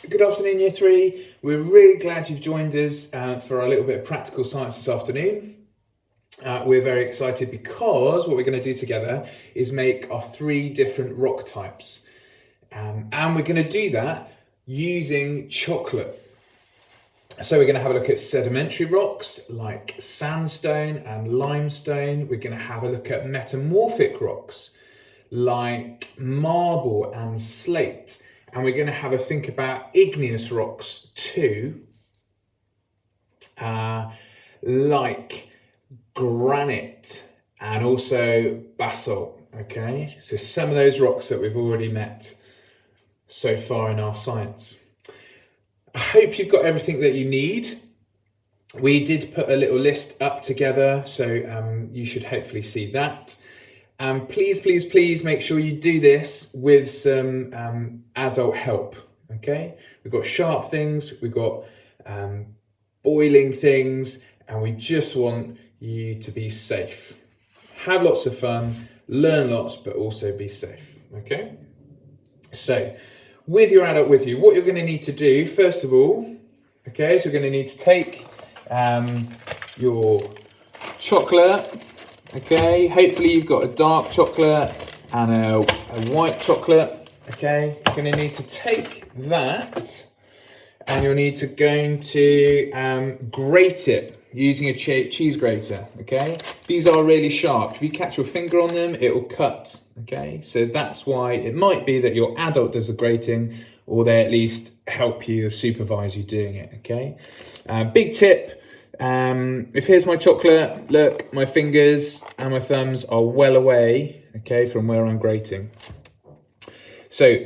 Good afternoon, Year 3. We're really glad you've joined us for our little bit of practical science this afternoon. We're very excited because what we're going to do together is make our 3 different rock types. And we're going to do that using chocolate. So we're going to have a look at sedimentary rocks like sandstone and limestone. We're going to have a look at metamorphic rocks like marble and slate. And we're going to have a think about igneous rocks too, like granite and also basalt, okay? So some of those rocks that we've already met so far in our science. I hope you've got everything that you need. We did put a little list up together, so you should hopefully see that. And please make sure you do this with some adult help, okay? We've got sharp things, we've got boiling things, and we just want you to be safe. Have lots of fun, learn lots, but also be safe, okay? So, with your adult with you, what you're going to need to do, first of all, okay, so you're going to need to take your chocolate. Okay, hopefully you've got a dark chocolate and a white chocolate. Okay, you're going to need to take that and you'll need to grate it using a cheese grater. Okay, these are really sharp. If you catch your finger on them, it will cut. Okay, so that's why it might be that your adult does the grating, or they at least help you or supervise you doing it. Okay, big tip. If here's my chocolate, look, my fingers and my thumbs are well away, okay, from where I'm grating. So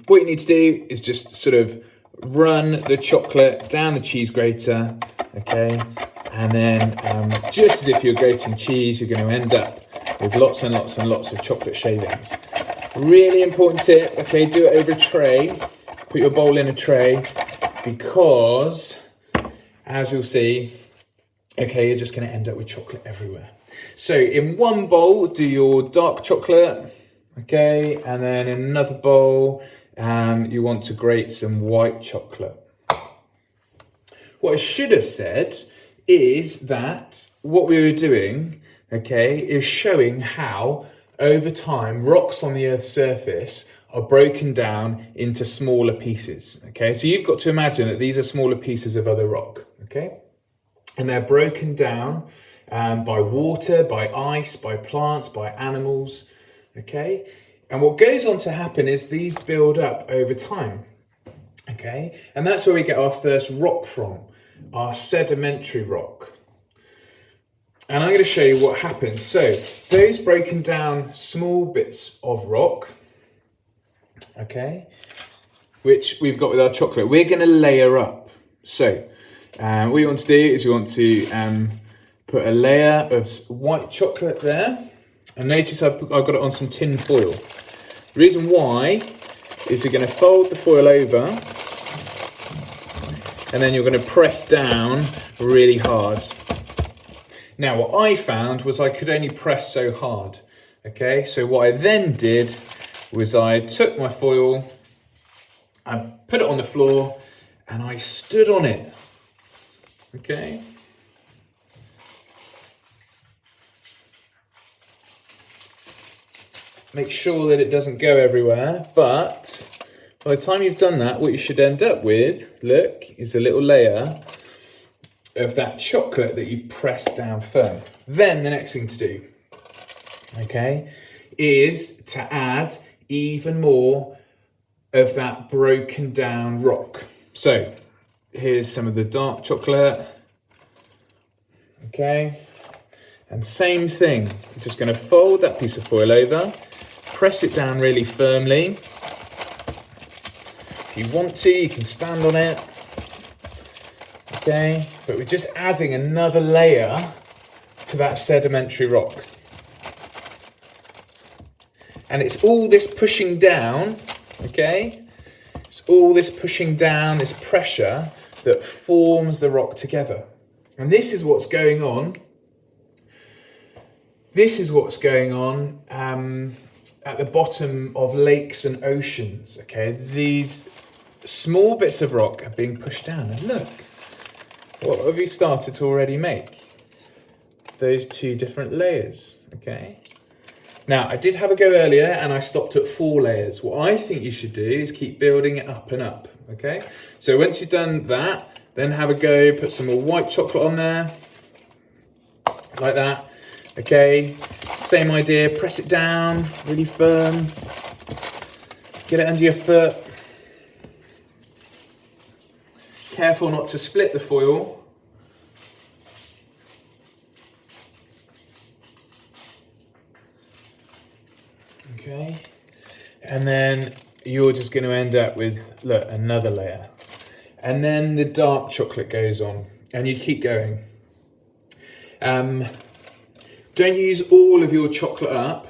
what you need to do is just sort of run the chocolate down the cheese grater, okay, and then just as if you're grating cheese, you're going to end up with lots and lots and lots of chocolate shavings. Really important tip, okay, do it over a tray, put your bowl in a tray, because as you'll see, okay, you're just going to end up with chocolate everywhere. So in one bowl, do your dark chocolate, okay, and then in another bowl, you want to grate some white chocolate. What I should have said is that what we were doing, okay, is showing how over time rocks on the Earth's surface are broken down into smaller pieces, okay? So you've got to imagine that these are smaller pieces of other rock, okay? And they're broken down by water, by ice, by plants, by animals, okay? And what goes on to happen is these build up over time, okay? And that's where we get our first rock from, our sedimentary rock. And I'm going to show you what happens. So those broken down small bits of rock, okay, which we've got with our chocolate, we're going to layer up. So what you want to do is you want to put a layer of white chocolate there. And notice I've got it on some tin foil. The reason why is you're going to fold the foil over and then you're going to press down really hard. Now what I found was I could only press so hard. Okay, so what I then did was I took my foil, I put it on the floor and I stood on it. Okay. Make sure that it doesn't go everywhere, but by the time you've done that, what you should end up with, look, is a little layer of that chocolate that you've pressed down firm. Then the next thing to do, okay, is to add even more of that broken down rock. So here's some of the dark chocolate, okay, and same thing, you're just going to fold that piece of foil over, press it down really firmly. If you want to, you can stand on it, okay, but we're just adding another layer to that sedimentary rock. And it's all this pushing down, okay, it's all this pushing down, this pressure that forms the rock together. And this is what's going on. This is what's going on at the bottom of lakes and oceans, okay? These small bits of rock are being pushed down. And look, what have we started to already make? Those two different layers, okay? Now, I did have a go earlier and I stopped at 4 layers. What I think you should do is keep building it up and up, okay? So once you've done that, then have a go, put some more white chocolate on there, like that, okay? Same idea, press it down, really firm. Get it under your foot. Careful not to split the foil. Okay, and then you're just going to end up with, look, another layer. And then the dark chocolate goes on, and you keep going. Don't use all of your chocolate up.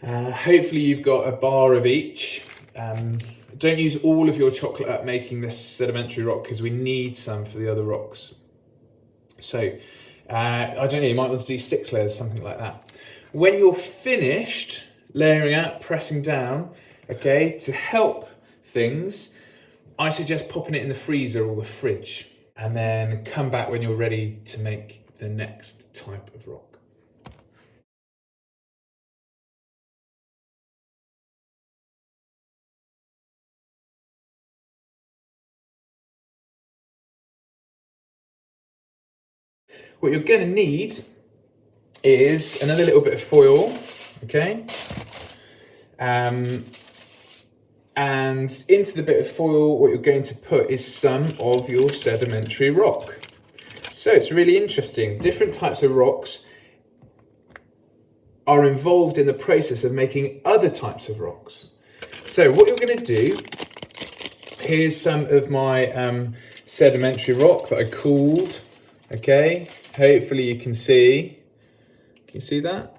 Hopefully you've got a bar of each. Don't use all of your chocolate up making this sedimentary rock because we need some for the other rocks. So, I don't know, you might want to do 6 layers, something like that. When you're finished layering up, pressing down, okay, to help things, I suggest popping it in the freezer or the fridge and then come back when you're ready to make the next type of rock. What you're going to need is another little bit of foil, okay? And into the bit of foil, what you're going to put is some of your sedimentary rock. So it's really interesting. Different types of rocks are involved in the process of making other types of rocks. So what you're going to do, here's some of my sedimentary rock that I cooled, okay? Hopefully you can see. Can you see that?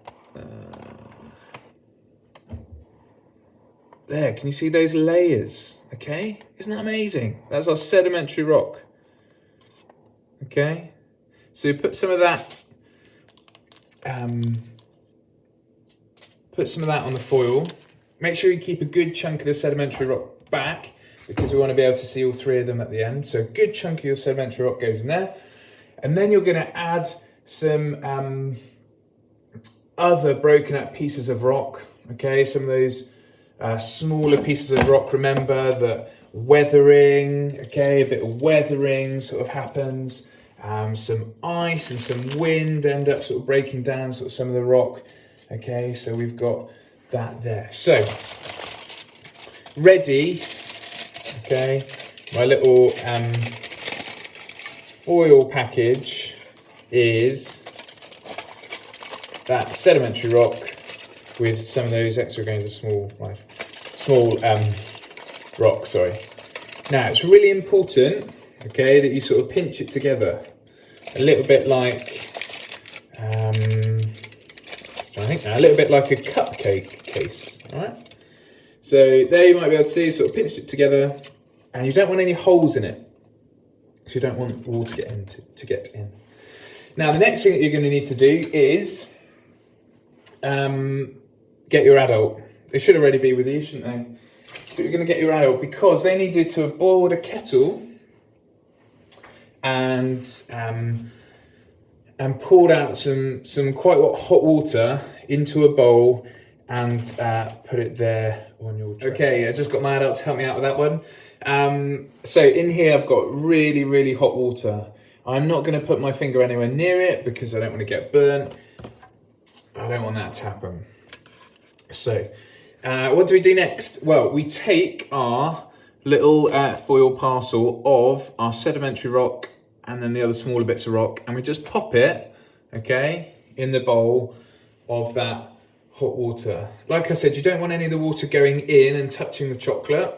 There, can you see those layers? Okay, isn't that amazing? That's our sedimentary rock. Okay, so put some of that. Put some of that on the foil. Make sure you keep a good chunk of the sedimentary rock back because we want to be able to see all 3 of them at the end. So a good chunk of your sedimentary rock goes in there, and then you're going to add some other broken up pieces of rock. Okay, some of those smaller pieces of rock. Remember that weathering, okay, a bit of weathering sort of happens. Some ice and some wind end up sort of breaking down sort of some of the rock. Okay, so we've got that there. So, ready, okay, my little foil package is that sedimentary rock with some of those extra grains of small rock, sorry. Now, it's really important, okay, that you sort of pinch it together. A little bit like, a little bit like a cupcake case, all right? So there you might be able to see, sort of pinched it together, and you don't want any holes in it, because you don't want water to get in. Now, the next thing that you're going to need to do is get your adult. They should already be with you, shouldn't they? But you're going to get your adult because they needed to have boiled a kettle and poured out some quite hot water into a bowl and put it there on your tray. Okay, I just got my adult to help me out with that one. So in here I've got really, really hot water. I'm not going to put my finger anywhere near it because I don't want to get burnt. I don't want that to happen. So, what do we do next? Well, we take our little foil parcel of our sedimentary rock and then the other smaller bits of rock, and we just pop it, okay, in the bowl of that hot water. Like I said, you don't want any of the water going in and touching the chocolate,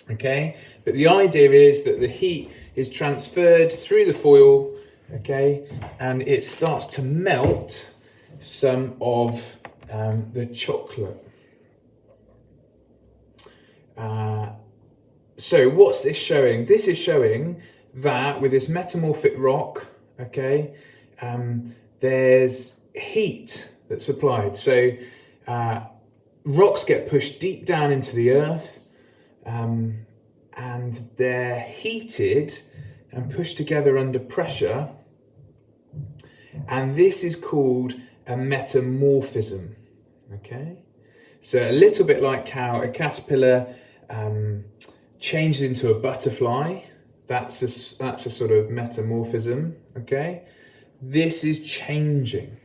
okay? But the idea is that the heat is transferred through the foil, okay, and it starts to melt some of the chocolate. So what's this showing? This is showing that with this metamorphic rock, okay, there's heat that's applied. So rocks get pushed deep down into the earth, and they're heated and pushed together under pressure, and this is called a metamorphism. Okay, so a little bit like how a caterpillar changes into a butterfly. That's a sort of metamorphism. Okay, this is changing.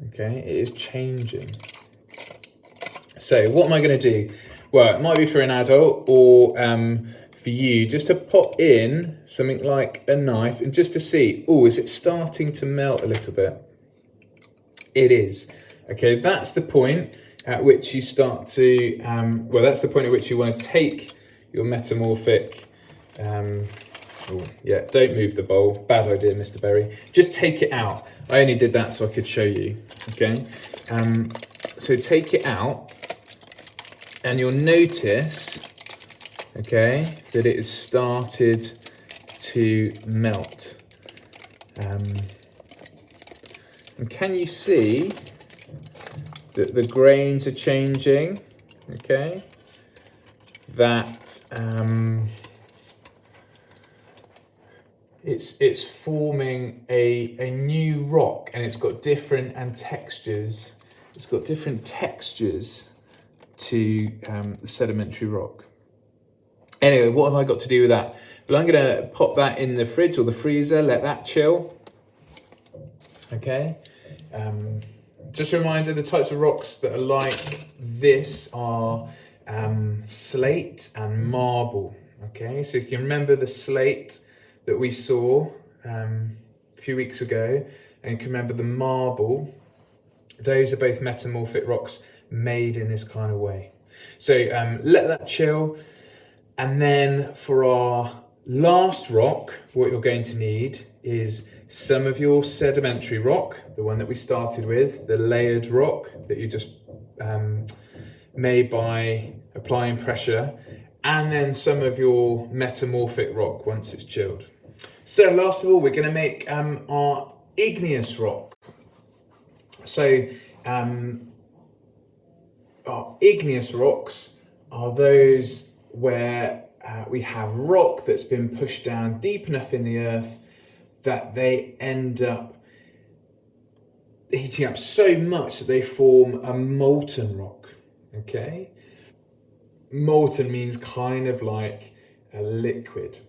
Okay, it is changing. So what am I going to do? Well, it might be for an adult or for you, just to pop in something like a knife and just to see, oh, is it starting to melt a little bit? It is. Okay, that's the point at which you start to, that's the point at which you want to take your metamorphic, don't move the bowl. Bad idea, Mr. Berry. Just take it out. I only did that so I could show you, okay? So take it out and you'll notice, okay, that it has started to melt. And can you see that the grains are changing, okay? That it's forming a new rock, and it's got different textures. It's got different textures to the sedimentary rock. Anyway, what have I got to do with that? Well, I'm going to pop that in the fridge or the freezer, let that chill. Okay. Just a reminder, the types of rocks that are like this are slate and marble. Okay, so you can remember the slate that we saw a few weeks ago, and you can remember the marble. Those are both metamorphic rocks made in this kind of way. So let that chill. And then for our last rock, what you're going to need is some of your sedimentary rock, the one that we started with, the layered rock that you just made by applying pressure, and then some of your metamorphic rock once it's chilled. So last of all, we're going to make our igneous rock. So our igneous rocks are those where we have rock that's been pushed down deep enough in the earth that they end up heating up so much that they form a molten rock. Okay? Molten means kind of like a liquid.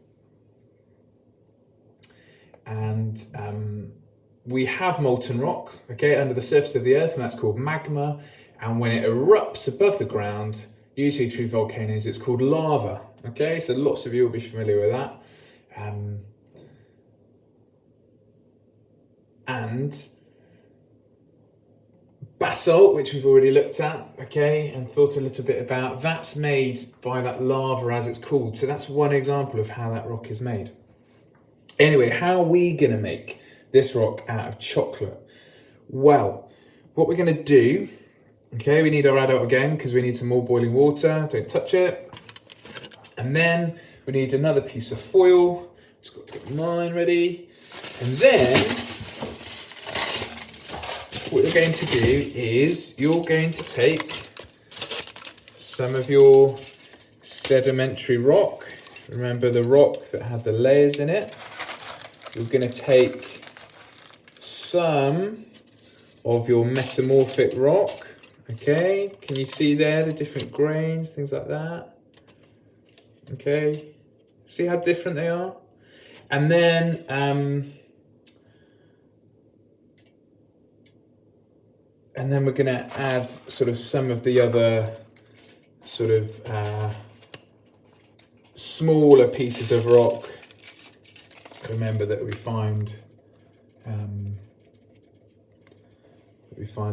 And we have molten rock, okay, under the surface of the earth, and that's called magma. And when it erupts above the ground, usually through volcanoes, it's called lava. Okay, so lots of you will be familiar with that. And basalt, which we've already looked at, okay, and thought a little bit about, that's made by that lava, as it's called. So that's one example of how that rock is made. Anyway, how are we going to make this rock out of chocolate? Well, what we're going to do, okay, we need our adult again because we need some more boiling water. Don't touch it. And then we need another piece of foil. Just got to get mine ready. And then what you're going to do is you're going to take some of your sedimentary rock. Remember the rock that had the layers in it? You're going to take some of your metamorphic rock. Okay, can you see there the different grains, things like that? Okay, see how different they are? And then we're going to add sort of some of the other sort of smaller pieces of rock. Remember that we find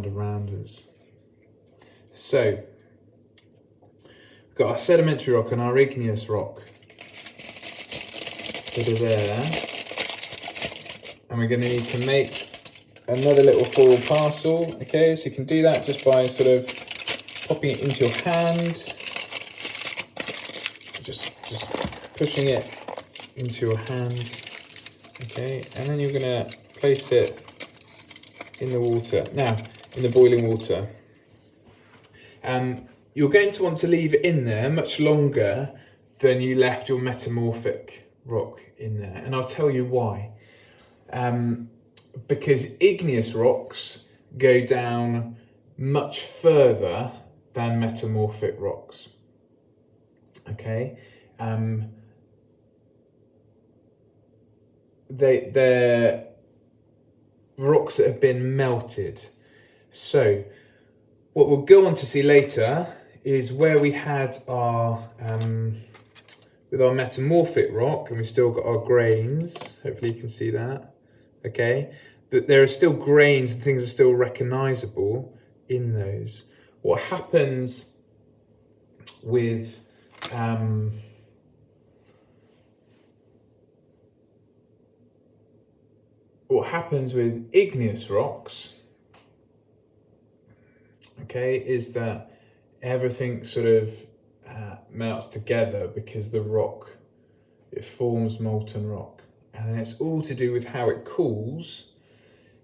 around us. So we've got our sedimentary rock and our igneous rock that are there, and we're going to need to make another little foil parcel. Okay, so you can do that just by sort of popping it into your hand, just pushing it into your hand. Okay, and then you're going to place it in the water. Now, in the boiling water. you're going to want to leave it in there much longer than you left your metamorphic rock in there. And I'll tell you why. Because igneous rocks go down much further than metamorphic rocks. Okay? They're rocks that have been melted. So what we'll go on to see later is where we had our with our metamorphic rock, and we've still got our grains. Hopefully you can see that. Okay, that there are still grains and things are still recognizable in those. What happens with igneous rocks, okay, is that everything sort of melts together because the rock, it forms molten rock. And then it's all to do with how it cools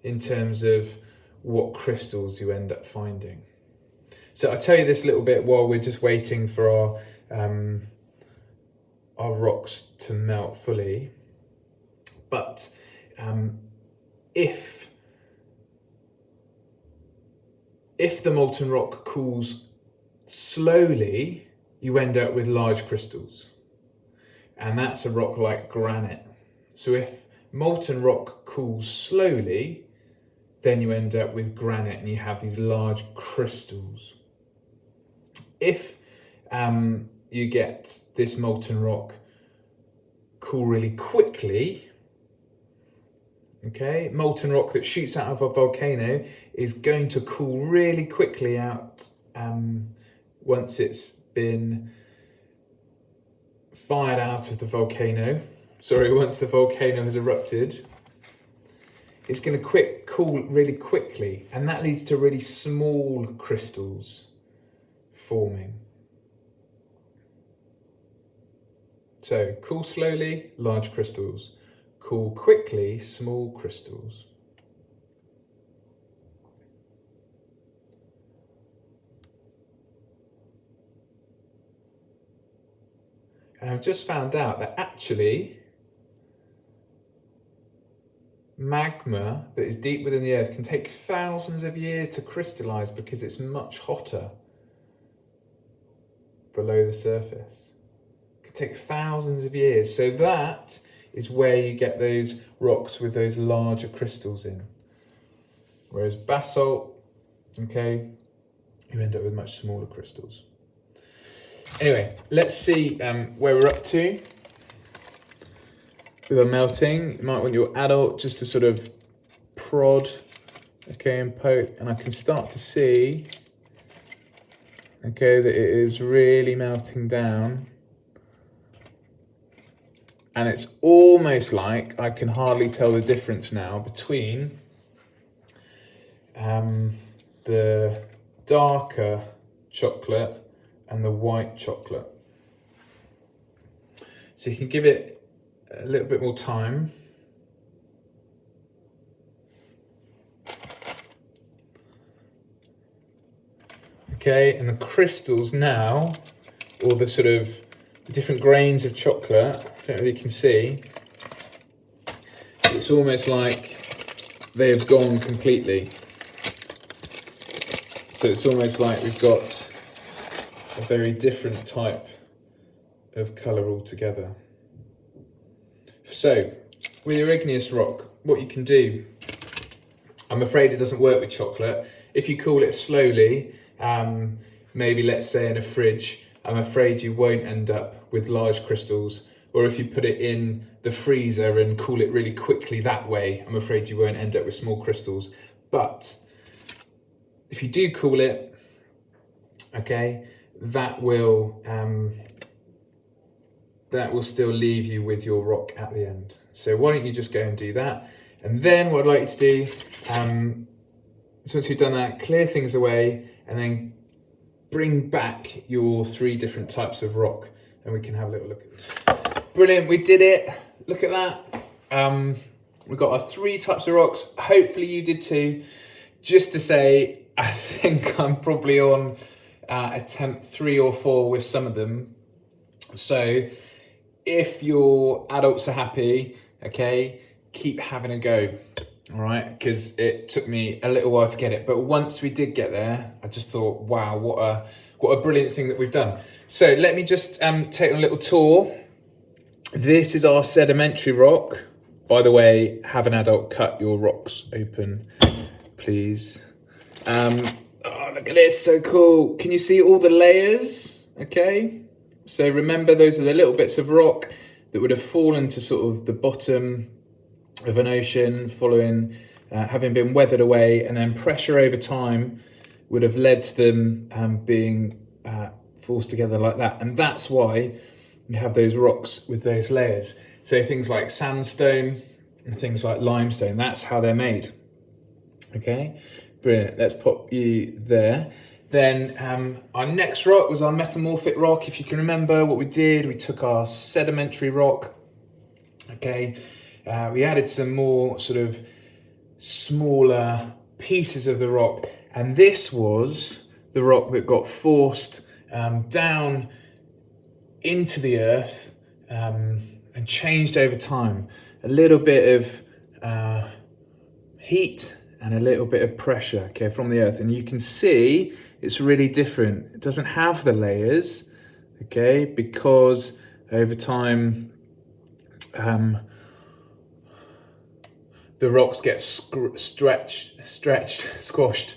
in terms of what crystals you end up finding. So I'll tell you this little bit while we're just waiting for our rocks to melt fully. But if the molten rock cools slowly, you end up with large crystals. And that's a rock like granite. So if molten rock cools slowly, then you end up with granite and you have these large crystals. If you get this molten rock cool really quickly, okay, molten rock that shoots out of a volcano is going to cool really quickly out once it's been fired out of the volcano. Once the volcano has erupted, it's going to cool really quickly, and that leads to really small crystals forming. So cool slowly, large crystals. Cool quickly, small crystals. And I've just found out that actually magma that is deep within the earth can take thousands of years to crystallize because it's much hotter below the surface. It can take thousands of years. So that is where you get those rocks with those larger crystals in. Whereas basalt, okay, you end up with much smaller crystals. Anyway, let's see where we're up to with our melting. You might want your adult just to sort of prod, okay, and poke, and I can start to see, okay, that it is really melting down. And it's almost like I can hardly tell the difference now between the darker chocolate and the white chocolate. So you can give it a little bit more time. Okay, and the crystals now, or the sort of different grains of chocolate, I don't know if you can see, it's almost like they have gone completely. So it's almost like we've got a very different type of colour altogether. So, with your igneous rock, what you can do, I'm afraid it doesn't work with chocolate. If you cool it slowly, maybe let's say in a fridge, I'm afraid you won't end up with large crystals. Or if you put it in the freezer and cool it really quickly that way, I'm afraid you won't end up with small crystals. But if you do cool it, okay, that will still leave you with your rock at the end. So why don't you just go and do that? And then what I'd like you to do, so once you've done that, clear things away and then bring back your 3 different types of rock and we can have a little look at this. Brilliant, we did it. Look at that. We've got our 3 types of rocks. Hopefully you did too. Just to say, I think I'm probably on attempt 3 or 4 with some of them. So if your adults are happy, okay, keep having a go, all right? Because it took me a little while to get it, but once we did get there, I just thought, wow, what a brilliant thing that we've done. So let me just take a little tour. This is our sedimentary rock. By the way, have an adult cut your rocks open, please. Oh, look at this, so cool. Can you see all the layers? Okay. So remember, those are the little bits of rock that would have fallen to sort of the bottom of an ocean following having been weathered away, and then pressure over time would have led to them being forced together like that. And that's why you have those rocks with those layers. So things like sandstone and things like limestone, that's how they're made. Okay, brilliant. Let's pop you there. Then our next rock was our Metamorphic Rock. If you can remember what we did, we took our Sedimentary Rock. Okay, we added some more sort of smaller pieces of the rock, and this was the rock that got forced down into the earth and changed over time. A little bit of heat and a little bit of pressure, okay, from the earth. And you can see it's really different. It doesn't have the layers, okay, because over time the rocks get stretched, squashed,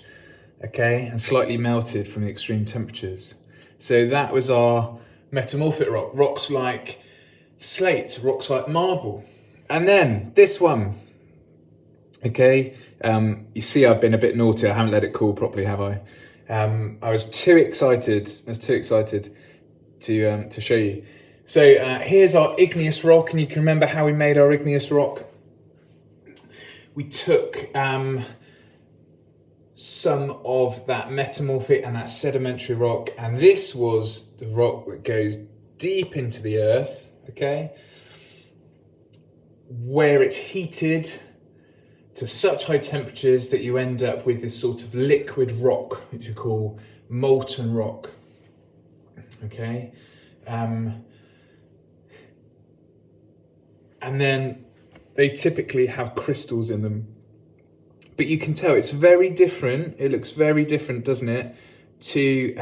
okay, and slightly melted from the extreme temperatures. So that was our Metamorphic Rock. Rocks like slate, rocks like marble. And then this one, okay, you see I've been a bit naughty. I haven't let it cool properly, have I? I was too excited to show you. So here's our Igneous Rock, and you can remember how we made our Igneous Rock. We took some of that metamorphic and that sedimentary rock, and this was the rock that goes deep into the earth, okay, where it's heated to such high temperatures that you end up with this sort of liquid rock, which you call molten rock, okay. And then they typically have crystals in them. But you can tell it's very different. It looks very different, doesn't it, to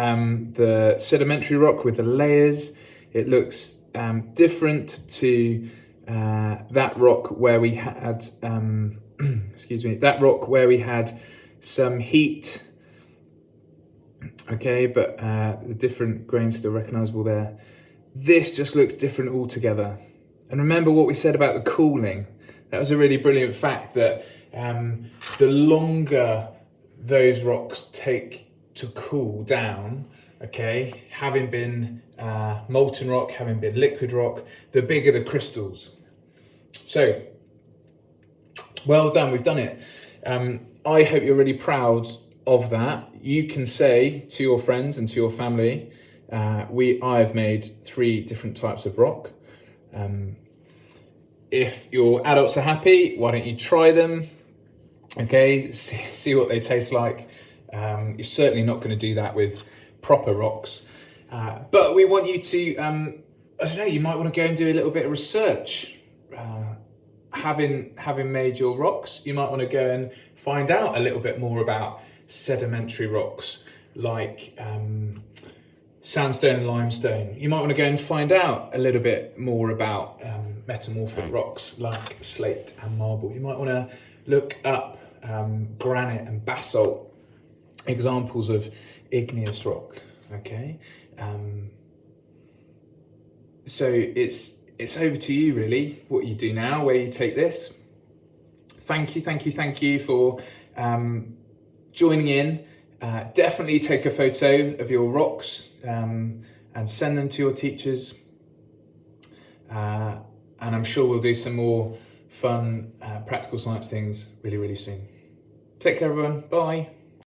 the sedimentary rock with the layers. It looks different to that rock where we had, that rock where we had some heat. Okay, but the different grains still recognizable there. This just looks different altogether. And remember what we said about the cooling. That was a really brilliant fact, that the longer those rocks take to cool down, okay, having been molten rock, having been liquid rock, the bigger the crystals. So, well done, we've done it. I hope you're really proud of that. You can say to your friends and to your family, I've made 3 different types of rock. If your adults are happy, why don't you try them? Okay, see what they taste like. You're certainly not going to do that with proper rocks. But we want you to, I don't know, you might want to go and do a little bit of research. Having made your rocks, you might want to go and find out a little bit more about sedimentary rocks like sandstone and limestone. You might want to go and find out a little bit more about metamorphic rocks like slate and marble. You might want to look up granite and basalt, examples of igneous rock. Okay, so it's over to you really, what you do now, where you take this. Thank you for joining in. Definitely take a photo of your rocks and send them to your teachers. And I'm sure we'll do some more fun practical science things really, really soon. Take care, everyone. Bye.